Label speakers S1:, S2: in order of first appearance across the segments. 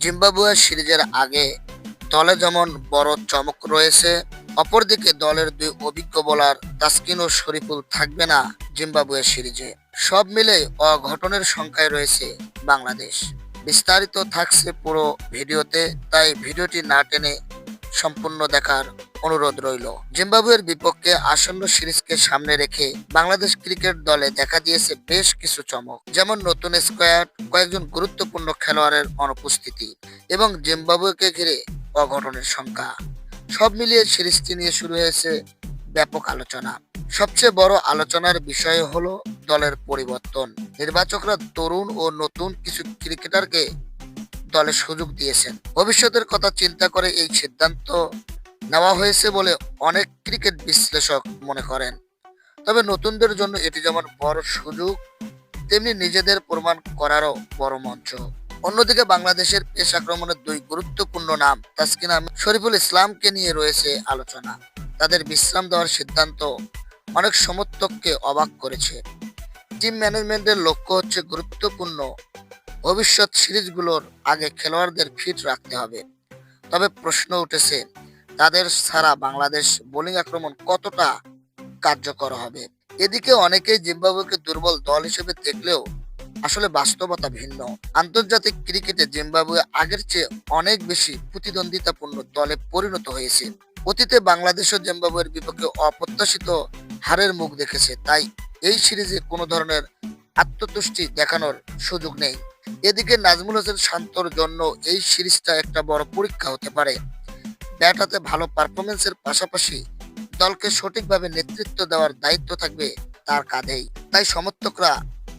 S1: Zimbabwe সিরিজের আগে দলে যেমন বড় চমক রয়েছে, অপরদিকে দলের দুই অভিজ্ঞ বোলার তাসকিন ও শরীফুল থাকবে না জিম্বাবুয়ে সিরিজে। সব মিলে অঘটনের সংখ্যায় রয়েছে বাংলাদেশ। বিস্তারিত থাকছে পুরো ভিডিওতে, তাই ভিডিওটি না টেনে সম্পূর্ণ দেখার অনুরোধ রইল। জিম্বাবুয়ের বিপক্ষে আসন্ন সিরিজকে সামনে রেখে বাংলাদেশ ক্রিকেট দলে দেখা দিয়েছে বেশ কিছু চমক, যেমন নতুন স্কোয়াড, কয়েকজন গুরুত্বপূর্ণ খেলোয়াড়ের অনুপস্থিতি এবং জিম্বাবুয়েকে ঘিরে অঘটনের সংখ্যা। সব মিলিয়ে সিরিজটি নিয়ে শুরু হয়েছে ব্যাপক আলোচনা। সবচেয়ে বড় আলোচনার বিষয় হলো দলের পরিবর্তন। নির্বাচকরা তরুণ ও নতুন কিছু ক্রিকেটারকে দলে সুযোগ দিয়েছেন। ভবিষ্যতের কথা চিন্তা করে এই সিদ্ধান্ত নেওয়া হয়েছে বলে অনেক ক্রিকেট বিশ্লেষক মনে করেন। তবে নতুনদের জন্য এটি যেমন বড় সুযোগ, তেমনি নিজেদের প্রমাণ করারও বড় মঞ্চ। অন্যদিকে বাংলাদেশের পেস আক্রমণের দুই গুরুত্বপূর্ণ নাম তাসকিন আহমেদ, শরীফুল ইসলামকে নিয়ে রয়েছে আলোচনা। তাদের বিশ্রাম দেওয়ার সিদ্ধান্ত অনেক সমর্থককে অবাক করেছে। টিম ম্যানেজমেন্টের লক্ষ্য হচ্ছে গুরুত্বপূর্ণ ভবিষ্যৎ সিরিজগুলোর আগে খেলোয়াড়দের ফিট রাখতে হবে। তবে প্রশ্ন উঠেছে, তাদের ছাড়া বাংলাদেশ বোলিং আক্রমণ কতটা কার্যকর হবে। এদিকে অনেকেই জিম্বাবুয়েকে দুর্বল দল হিসেবে দেখলেও আসলে বাস্তবতা ভিন্ন। আন্তর্জাতিক ক্রিকেটে জিম্বাবুয়ে আগের চেয়ে অনেক বেশি প্রতিদ্বন্দ্বিতাপূর্ণ দলে পরিণত হয়েছে। অতীতে বাংলাদেশও জিম্বাবুয়ের বিপক্ষে অপ্রত্যাশিত হারের মুখ দেখেছে, তাই এই সিরিজে কোনো ধরনের আত্মতুষ্টি দেখানোর সুযোগ নেই। এদিকে নাজমুল হোসেন শান্তর জন্য এই সিরিজটা একটা বড় পরীক্ষা হতে পারে। ব্যাট হাতে ভালো পারফরমেন্সের পাশাপাশি দলকে সঠিকভাবে নেতৃত্ব দেওয়ার দায়িত্ব থাকবে তার কাঁধেই। তাই সমর্থকরা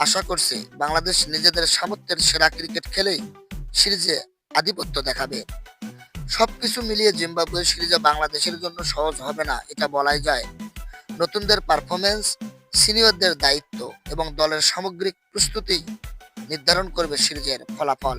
S1: আশা করছে বাংলাদেশ নিজেদের সামর্থ্যের সেরা ক্রিকেট খেলেই সিরিজে আধিপত্য দেখাবে। সবকিছু মিলিয়ে জিম্বাবুয়ে সিরিজে বাংলাদেশের জন্য সহজ হবে না এটা বলাই যায়। নতুনদের পারফরমেন্স, সিনিয়রদের দায়িত্ব এবং দলের সামগ্রিক প্রস্তুতি নির্ধারণ করবে সিরিজের ফলাফল।